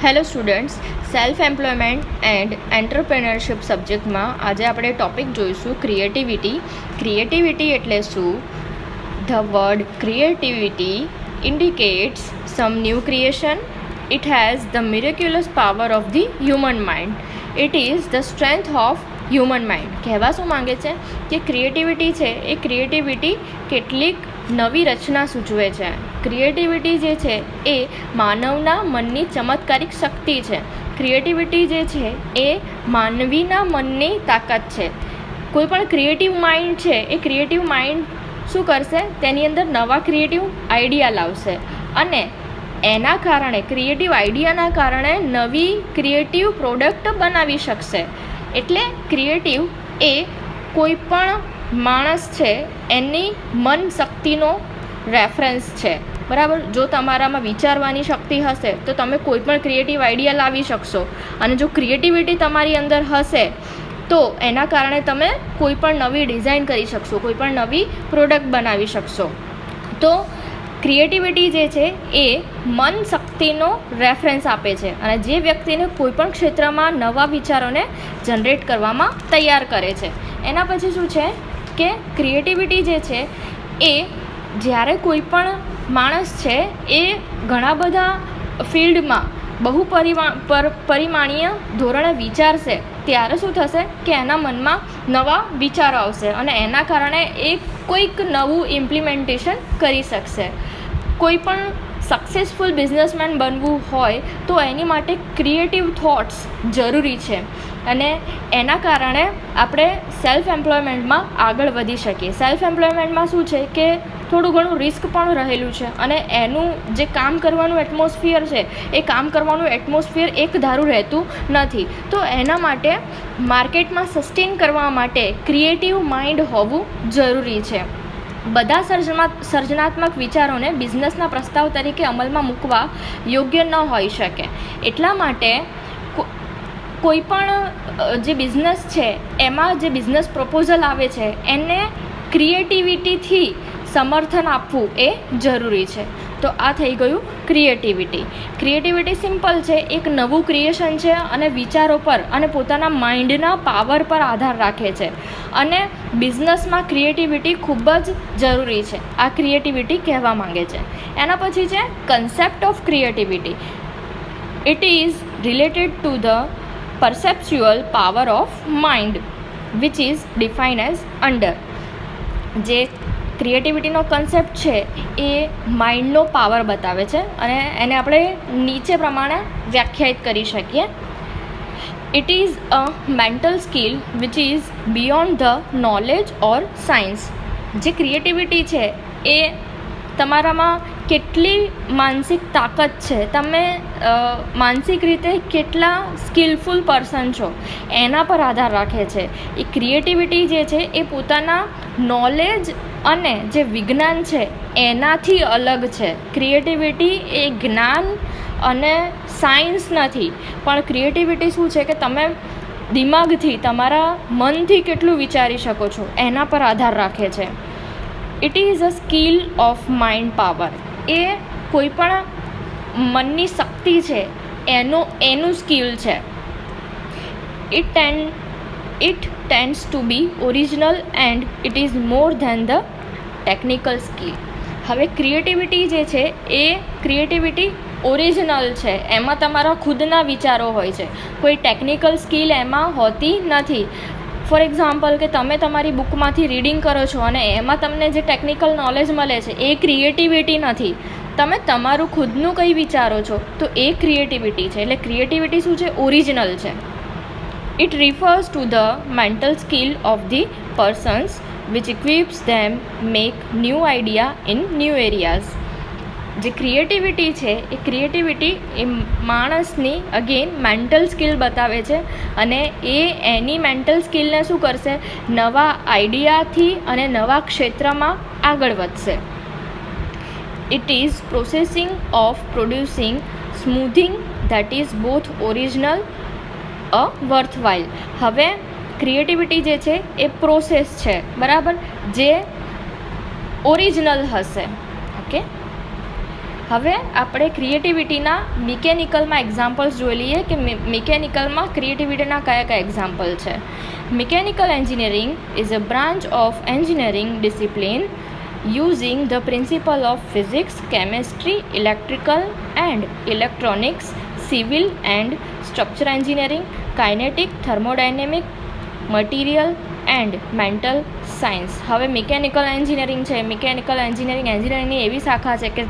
Hello students, self employment and entrepreneurship સબ્જેક્ટમાં આજે આપણે ટૉપિક જોઈશું ક્રિએટિવિટી એટલે શું? The word creativity indicates some new creation. It has the miraculous power of the human mind. It is the strength of human mind. કહેવા શું માંગે છે કે ક્રિએટિવિટી છે એ ક્રિએટિવિટી કેટલીક નવી રચના સૂચવે છે. ક્રિએટિવિટી જે છે એ માનવના મનની ચમત્કારિક શક્તિ છે. ક્રિએટિવિટી જે છે એ માનવીના મનની તાકાત છે. કોઈ પણ ક્રિએટિવ માઇન્ડ છે એ ક્રિએટિવ માઇન્ડ શું કરશે? તેની અંદર નવા ક્રિએટિવ આઈડિયા લાવશે અને એના કારણે ક્રિએટિવ આઈડિયાના કારણે નવી ક્રિએટિવ પ્રોડક્ટ બનાવી શકશે. એટલે ક્રિએટિવ એ કોઈ પણ માણસ છે એની મન શક્તિનો રેફરન્સ છે. બરાબર? જો તમારામાં વિચારવાની શક્તિ હશે તો તમે કોઈ પણ ક્રિએટિવ આઈડિયા લાવી શકશો અને જો ક્રિએટિવિટી તમારી અંદર હશે તો એના કારણે તમે કોઈ પણ નવી ડિઝાઇન કરી શકશો, કોઈ પણ નવી પ્રોડક્ટ બનાવી શકશો. તો ક્રિએટિવિટી જે છે એ મન શક્તિનો રેફરન્સ આપે છે અને જે વ્યક્તિને કોઈપણ ક્ષેત્રમાં નવા વિચારોને જનરેટ કરવામાં તૈયાર કરે છે. એના પછી શું છે કે ક્રિએટિવિટી જે છે એ જ્યારે કોઈ પણ માણસ છે એ ઘણા બધા ફિલ્ડમાં પરિમાણીય ધોરણે વિચારશે ત્યારે શું થશે કે એના મનમાં નવા વિચારો આવશે અને એના કારણે એ કોઈક નવું ઇમ્પ્લિમેન્ટેશન કરી શકશે. કોઈ પણ સક્સેસફુલ બિઝનેસમેન બનવું હોય તો એની માટે ક્રિએટિવ થોટ્સ જરૂરી છે અને એના કારણે આપણે સેલ્ફ એમ્પ્લોયમેન્ટમાં આગળ વધી શકીએ. સેલ્ફ એમ્પ્લોયમેન્ટમાં શું છે કે થોડું ઘણું રિસ્ક પણ રહેલું છે અને એનું જે કામ કરવાનું એટમોસ્ફિયર છે એ કામ કરવાનું એટમોસ્ફિયર એક ધારું રહેતું નથી. તો એના માટે માર્કેટમાં સસ્ટેન કરવા માટે ક્રિએટિવ માઇન્ડ હોવું જરૂરી છે. બધા સર્જનાત્મક વિચારોને બિઝનેસના પ્રસ્તાવ તરીકે અમલમાં મૂકવા યોગ્ય ન હોઈ શકે. એટલા માટે કોઈ પણ જે બિઝનેસ છે એમાં જે બિઝનેસ પ્રપોઝલ આવે છે એને ક્રિએટિવિટીથી સમર્થન આપવું એ જરૂરી છે. તો આ થઈ ગયું ક્રિએટિવિટી. ક્રિએટિવિટી સિમ્પલ છે, એક નવું ક્રિએશન છે અને વિચારો પર અને પોતાના માઇન્ડના પાવર પર આધાર રાખે છે અને બિઝનેસમાં ક્રિએટિવિટી ખૂબ જ જરૂરી છે. આ ક્રિએટિવિટી કહેવા માંગે છે. એના પછી છે concept of creativity. It is related to the perceptual power of mind which is defined as under. જે ક્રિએટિવિટીનો કન્સેપ્ટ છે એ માઇન્ડનો પાવર બતાવે છે અને એને આપણે નીચે પ્રમાણે વ્યાખ્યાયિત કરી શકીએ. It is a mental skill which is beyond the knowledge or science. જે ક્રિએટિવિટી છે એ તમારામાં કેટલી માનસિક તાકાત છે, તમે માનસિક રીતે કેટલા સ્કિલફુલ પર્સન છો એના પર આધાર રાખે છે. એ ક્રિએટિવિટી જે છે એ પોતાના નોલેજ અને જે વિજ્ઞાન છે એનાથી અલગ છે. ક્રિએટિવિટી એ જ્ઞાન અને સાયન્સ નથી, પણ ક્રિએટિવિટી શું છે કે તમે દિમાગથી, તમારા મનથી કેટલું વિચારી શકો છો એના પર આધાર રાખે છે. It is a skill of mind power. એ કોઈ પણ મનની શક્તિ છે એનું સ્કિલ છે. It tends to be original and it is more than the technical skill. હવે ક્રિએટિવિટી જે છે એ ક્રિએટિવિટી ઓરિજિનલ છે, એમાં તમારા ખુદના વિચારો હોય છે, કોઈ ટેકનિકલ સ્કિલ એમાં હોતી નથી. ફોર એક્ઝામ્પલ કે તમે તમારી બુકમાંથી રીડિંગ કરો છો અને એમાં તમને જે ટેકનિકલ નોલેજ મળે છે એ ક્રિએટિવિટી નથી. તમે તમારું ખુદનું કંઈ વિચારો છો તો એ ક્રિએટિવિટી છે. એટલે ક્રિએટિવિટી શું છે? ઓરિજિનલ છે. It refers to the mental skill of the persons which equips them make new idea in new areas. જે ક્રિએટિવિટી છે એ ક્રિએટિવિટી એ માણસની અગેન મેન્ટલ સ્કિલ બતાવે છે અને એની મેન્ટલ સ્કિલને શું કરશે? નવા આઈડિયાથી અને નવા ક્ષેત્રમાં આગળ વધશે. It is processing of producing something that is both original a worthwhile. હવે ક્રિએટિવિટી જે છે એ પ્રોસેસ છે, બરાબર, જે ઓરિજિનલ હશે. ઓકે. હવે આપણે ક્રિએટિવિટીના મિકેનિકલમાં એક્ઝામ્પલ્સ જોઈ લઈએ કે મિકેનિકલમાં ક્રિએટિવિટીના કયા કયા એક્ઝામ્પલ છે. Mechanical engineering is a branch of engineering discipline using the principle of physics, chemistry, electrical and electronics, civil and structural engineering, kinetic, thermodynamic, material and mental science. હવે મિકેનિકલ એન્જિનિયરિંગ છે. Mechanical એન્જિનિયરિંગની એવી શાખા છે કે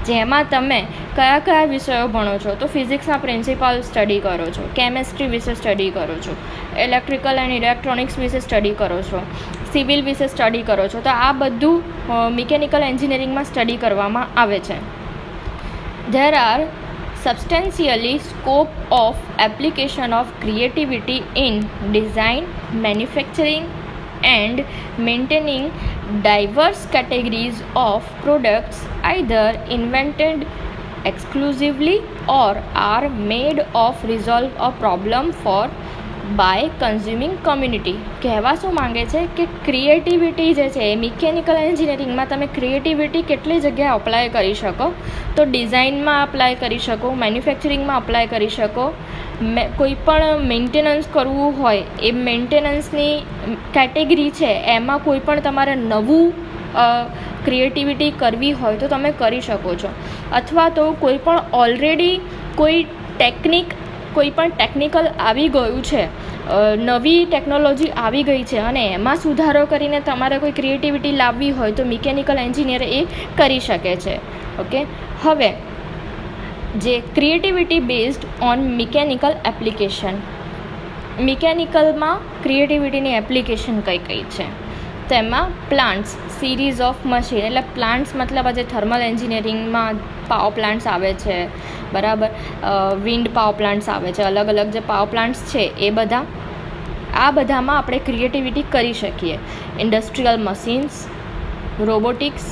જેમાં તમે કયા કયા વિષયો ભણો છો, તો ફિઝિક્સના પ્રિન્સિપલ સ્ટડી કરો છો, કેમેસ્ટ્રી વિશે સ્ટડી કરો છો, ઇલેક્ટ્રિકલ એન્ડ ઇલેક્ટ્રોનિક્સ વિશે સ્ટડી કરો છો, સિવિલ વિશે સ્ટડી કરો છો. તો આ બધું મિકેનિકલ એન્જિનિયરિંગમાં સ્ટડી કરવામાં આવે છે. There are substantially scope of application of creativity in design, manufacturing and maintaining diverse categories of products either invented exclusively or are made of resolve a problem for by consuming community. કહેવા શું માંગે છે કે creativity જે છે એ mechanical એન્જિનિયરિંગમાં તમે creativity કેટલી જગ્યાએ અપ્લાય કરી શકો, તો ડિઝાઇનમાં અપ્લાય કરી શકો, મેન્યુફેક્ચરિંગમાં અપ્લાય કરી શકો, કોઈ પણ મેન્ટેનન્સ કરવું હોય એ મેન્ટેનન્સની કેટેગરી છે એમાં કોઈ પણ તમારે નવું ક્રિએટિવિટી કરવી હોય તો તમે કરી શકો છો. અથવા તો કોઈ પણ ઓલરેડી કોઈ પણ ટેકનિકલ આવી ગયું છે, નવી ટેકનોલોજી આવી ગઈ છે અને એમાં સુધારો કરીને તમારે કોઈ ક્રિએટિવિટી લાવવી હોય તો મિકેનિકલ એન્જિનિયર એ કરી શકે છે. ઓકે, હવે જે creativity based on mechanical application, મિકેનિકલમાં ક્રિએટિવિટીની એપ્લિકેશન કઈ કઈ છે, તેમાં પ્લાન્ટ્સ, સિરીઝ ઓફ મશીન, એટલે પ્લાન્ટ્સ મતલબ આજે થર્મલ એન્જિનિયરિંગમાં પાવર પ્લાન્ટ્સ આવે છે, બરાબર, વિન્ડ પાવર પ્લાન્ટ્સ આવે છે, અલગ અલગ જે પાવર પ્લાન્ટ્સ છે એ બધામાં આપણે ક્રિએટિવિટી કરી શકીએ. ઇન્ડસ્ટ્રીયલ મશીન્સ, રોબોટિક્સ,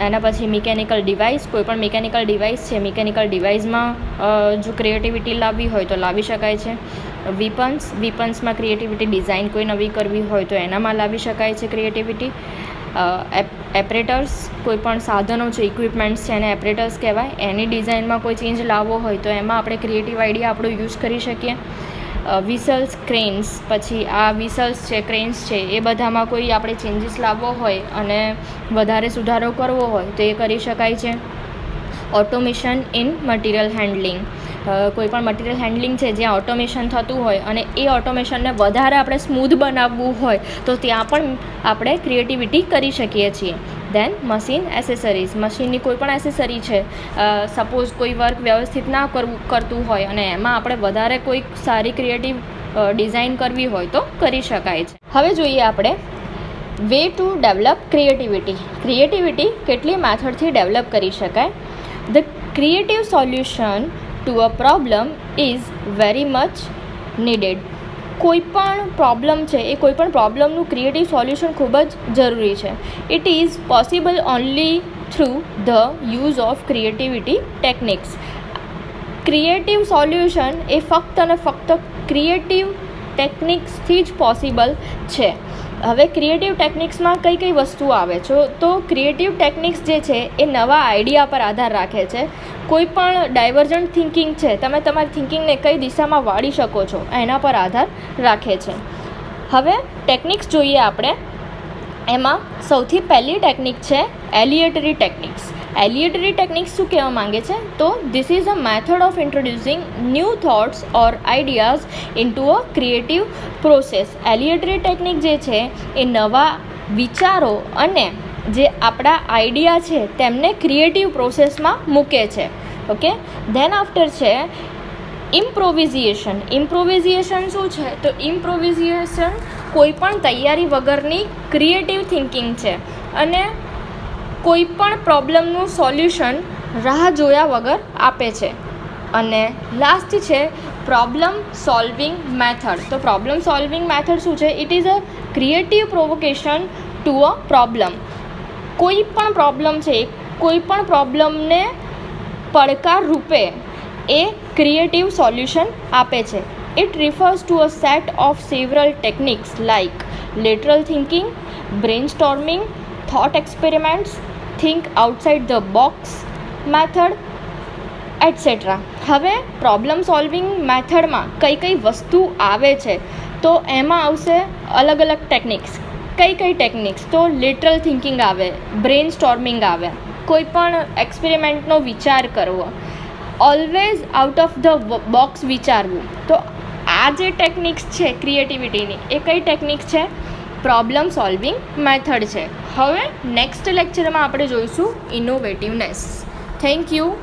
એના પછી મિકેનિકલ ડિવાઇસ, કોઈ પણ મિકેનિકલ ડિવાઇસ છે, મિકેનિકલ ડિવાઇસમાં જો ક્રિએટિવિટી લાવવી હોય તો લાવી શકાય છે. વિપન્સમાં ક્રિએટિવિટી, ડિઝાઇન કોઈ નવી કરવી હોય તો એનામાં લાવી શકાય છે ક્રિએટિવિટી. એપરેટર્સ, કોઈ પણ સાધનો છે, ઇક્વિપમેન્ટ્સ છે, એને એપરેટર્સ કહેવાય. એની ડિઝાઇનમાં કોઈ ચેન્જ લાવવો હોય તો એમાં આપણે ક્રિએટિવ આઈડિયા આપણો યુઝ કરી શકીએ. વિસલ્સ, ક્રેન્સ, પછી આ વિસલ્સ છે, ક્રેન્સ છે, એ બધામાં કોઈ આપણે ચેન્જીસ લાવવો હોય અને વધારે સુધારો કરવો હોય તો એ કરી શકાય છે. ઓટોમેશન ઇન મટીરિયલ હેન્ડલિંગ, કોઈ પણ મટીરિયલ હેન્ડલિંગ છે જ્યાં ઓટોમેશન થતું હોય અને એ ઓટોમેશનને વધારે આપણે સ્મૂધ બનાવવું હોય તો ત્યાં પણ આપણે ક્રિએટિવિટી કરી શકીએ છીએ. દેન મશીન એસેસરીઝ, મશીનની કોઈ પણ એસેસરી છે, સપોઝ કોઈ વર્ક વ્યવસ્થિત ના કરતું હોય અને એમાં આપણે વધારે કોઈક સારી ક્રિએટિવ ડિઝાઇન કરવી હોય તો કરી શકાય છે. હવે જોઈએ આપણે વે ટુ ડેવલપ ક્રિએટિવિટી કેટલી મેથડથી ડેવલપ કરી શકાય. The creative solution to a problem is very much needed. કોઈ પણ પ્રોબ્લમ છે એ કોઈ પણ પ્રોબ્લમનું ક્રિએટિવ સોલ્યુશન ખૂબ જ જરૂરી છે. It is possible only through the use of creativity techniques. Creative solution એ ફક્ત અને ફક્ત ક્રિએટિવ ટેકનિક્સથી જ પોસિબલ છે. હવે ક્રિએટિવ ટેકનિક્સમાં કઈ કઈ વસ્તુઓ આવે છે, તો ક્રિએટિવ ટેકનિક્સ જે છે એ નવા આઈડિયા પર આધાર રાખે છે. કોઈ પણ ડાયવર્જન્ટ થિંકિંગ છે, તમે તમારી થિંકિંગને કઈ દિશામાં વાળી શકો છો એના પર આધાર રાખે છે. હવે ટેકનિક્સ જોઈએ આપણે. એમાં સૌથી પહેલી ટેકનિક છે એલિએટરી ટેકનિક્સ. એલિએટરી ટેકનિક્સ શું કહેવા માંગે છે, તો this is a method of introducing new thoughts or ideas into a creative process. Aleatory technique જે છે એ નવા વિચારો અને જે આપણા આઈડિયા છે તેમને ક્રિએટિવ પ્રોસેસમાં મૂકે છે. ઓકે, ધેન આફ્ટર છે ઇમ્પ્રોવિઝેશન. ઇમ્પ્રોવિઝેશન શું છે, તો ઇમ્પ્રોવિઝેશન કોઈ પણ તૈયારી વગરની ક્રિએટિવ થિંકિંગ છે અને કોઈ પણ પ્રોબ્લેમનું સોલ્યુશન રાહ જોયા વગર આપે છે. અને લાસ્ટ છે પ્રોબ્લેમ સોલ્વિંગ મેથડ. તો પ્રોબ્લેમ સોલ્વિંગ મેથડ શું છે, it is a creative provocation to a problem. કોઈ પણ પ્રોબ્લેમ છે, કોઈ પણ પ્રોબ્લેમને પડકાર રૂપે એ ક્રિએટિવ સોલ્યુશન આપે છે. It refers to a set of several techniques like lateral thinking, brainstorming, thought experiments, think outside the box, method etcetera. હવે પ્રોબ્લેમ સોલ્વિંગ મેથડમાં કઈ વસ્તુ આવે છે, તો એમાં આવશે અલગ અલગ ટેકનિક્સ. કઈ ટેકનિક્સ? તો લિટરલ થિંકિંગ આવે, બ્રેન સ્ટોર્મિંગ આવે, કોઈ પણ એક્સપેરિમેન્ટનો વિચાર કરવો, always out of the box વિચારવું. તો આ જે ટેકનિક્સ છે ક્રિએટિવિટીની, એ કઈ ટેકનિક્સ છે? પ્રોબ્લેમ સોલ્વિંગ મેથડ છે. હવે નેક્સ્ટ લેક્ચરમાં આપણે જોઈશું ઇનોવેટિવનેસ. Thank you.